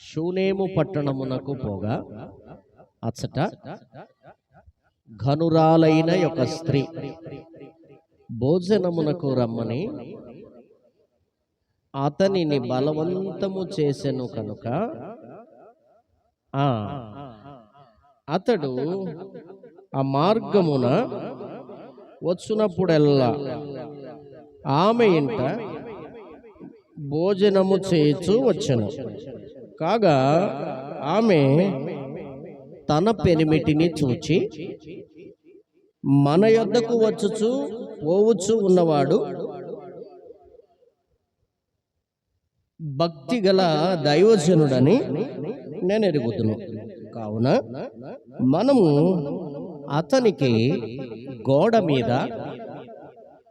షూనేము పట్టణమునకు పోగా అచ్చట ఘనురాలైన ఒక స్త్రీ భోజనమునకు రమ్మని అతనిని బలవంతము చేసెను కనుక అతడు ఆ మార్గమున వచ్చినప్పుడెల్లా ఆమె ఇంట భోజనము చేయుచు వచ్చెను. కాగా ఆమె తన పెనిమిటిని చూచి, మన యొద్దకు వచ్చుచు పోవచ్చు ఉన్నవాడు భక్తి గల దైవజనుడని నేను ఎరుగుదును. కావున మనము అతనికి గోడ మీద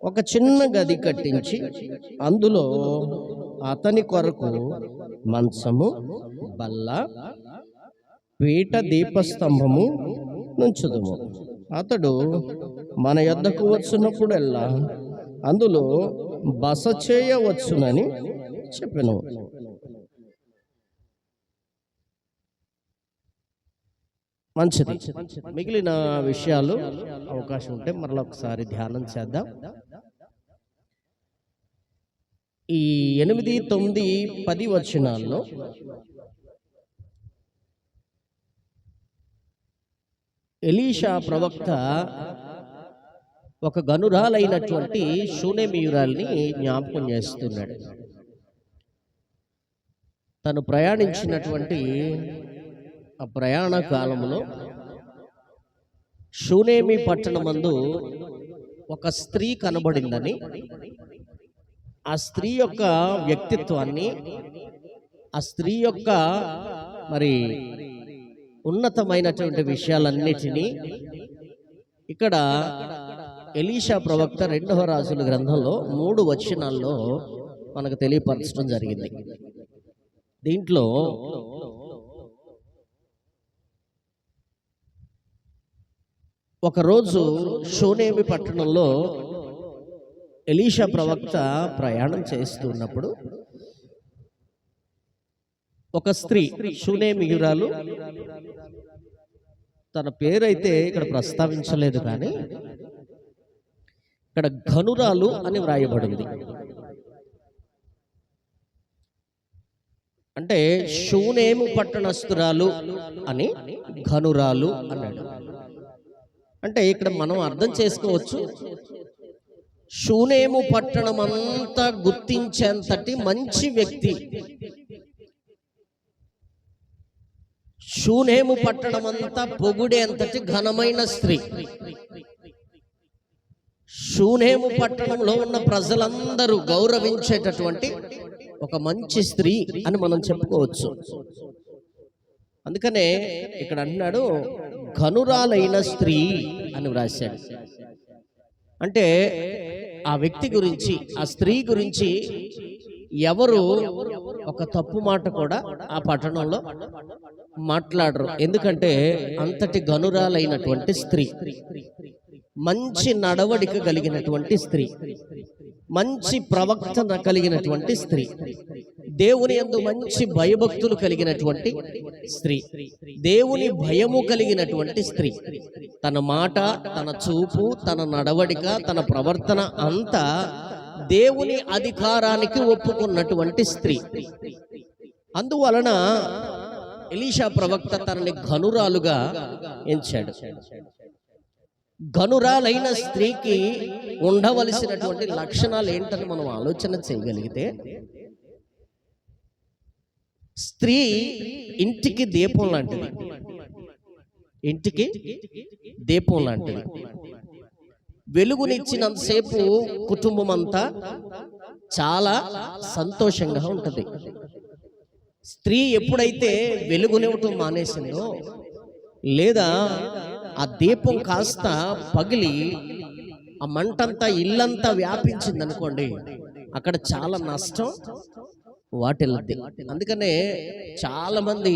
ఒక చిన్న గది కట్టించి అందులో అతని కొరకు మంచము, బల్ల, పీట, దీపస్తంభము నుంచుదుము. అతడు మన యొద్దకు వచ్చినప్పుడెల్లా అందులో బస చేయవచ్చునని చెప్పెను. మంచిది. మిగిలిన విషయాలు అవకాశం ఉంటే మరలా ఒకసారి ధ్యానం చేద్దాం. ఈ 8, 9, 10 వచనాల్లో ఎలీషా ప్రవక్త ఒక గనురాలైనటువంటి షూనేమీయురాల్ని జ్ఞాపకం చేస్తున్నాడు. తను ప్రయాణించినటువంటి ఆ ప్రయాణ కాలంలో షూనేమి పట్టణమందు ఒక స్త్రీ కనబడిందని, ఆ స్త్రీ యొక్క వ్యక్తిత్వాన్ని, ఆ స్త్రీ యొక్క మరి ఉన్నతమైనటువంటి విషయాలన్నిటినీ ఇక్కడ ఎలీషా ప్రవక్త 2వ రాజుల గ్రంథంలో 3 వచనాల్లో మనకు తెలియపరచడం జరిగింది. దీంట్లో ఒకరోజు షూనేమి పట్టణంలో ఎలీషా ప్రవక్త ప్రయాణం చేస్తున్నప్పుడు ఒక స్త్రీ, షూనేమీయురాలు, తన పేరైతే ఇక్కడ ప్రస్తావించలేదు కానీ ఇక్కడ ఘనురాలు అని వ్రాయబడింది. అంటే షూనేము పట్టణస్థురాలు అని ఘనురాలు అన్నాడు. అంటే ఇక్కడ మనం అర్థం చేసుకోవచ్చు, షూనేము పట్టణం అంతా గుర్తించేంతటి మంచి వ్యక్తి, షూనేము పట్టణం అంతా పొగుడేంతటి ఘనమైన స్త్రీ, షూనేము పట్టణంలో ఉన్న ప్రజలందరూ గౌరవించేటటువంటి ఒక మంచి స్త్రీ అని మనం చెప్పుకోవచ్చు. అందుకనే ఇక్కడ అన్నాడు ఘనురాలైన స్త్రీ అని వ్రాశాడు. అంటే ఆ వ్యక్తి గురించి, ఆ స్త్రీ గురించి ఎవరు ఒక తప్పు మాట కూడా ఆ పట్టణంలో మాట్లాడరు. ఎందుకంటే అంతటి ఘనురాలైనటువంటి స్త్రీ, మంచి నడవడిక కలిగినటువంటి స్త్రీ, మంచి ప్రవక్తన కలిగినటువంటి స్త్రీ, దేవుని యందు మంచి భయభక్తులు కలిగినటువంటి స్త్రీ, దేవుని భయము కలిగినటువంటి స్త్రీ, తన మాట, తన చూపు, తన నడవడిక, తన ప్రవర్తన అంతా దేవుని అధికారానికి ఒప్పుకున్నటువంటి స్త్రీ. అందువలన ఎలీషా ప్రవక్త తనని ఘనురాలుగా ఎంచాడు. ఘనురాలైన స్త్రీకి ఉండవలసినటువంటి లక్షణాలు ఏంటని మనం ఆలోచన చేయగలిగితే, స్త్రీ ఇంటికి దీపం లాంటిది, ఇంటికి దీపం లాంటిది. వెలుగునిచ్చినంతసేపు కుటుంబం అంతా చాలా సంతోషంగా ఉంటుంది. స్త్రీ ఎప్పుడైతే వెలుగునివ్వటం మానేసిందో, లేదా ఆ దీపం కాస్త పగిలి ఆ మంటంతా ఇల్లంతా వ్యాపించింది అనుకోండి, అక్కడ చాలా నష్టం వాటిల్లుద్ది. అందుకనే చాలా మంది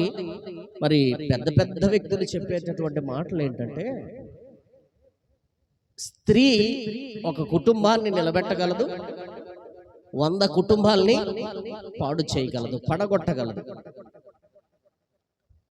మరి పెద్ద పెద్ద వ్యక్తులు చెప్పేటటువంటి మాటలు ఏంటంటే, స్త్రీ ఒక కుటుంబాన్ని నిలబెట్టగలదు, 100 కుటుంబాల్ని పాడు చేయగలదు, పడగొట్టగలదు.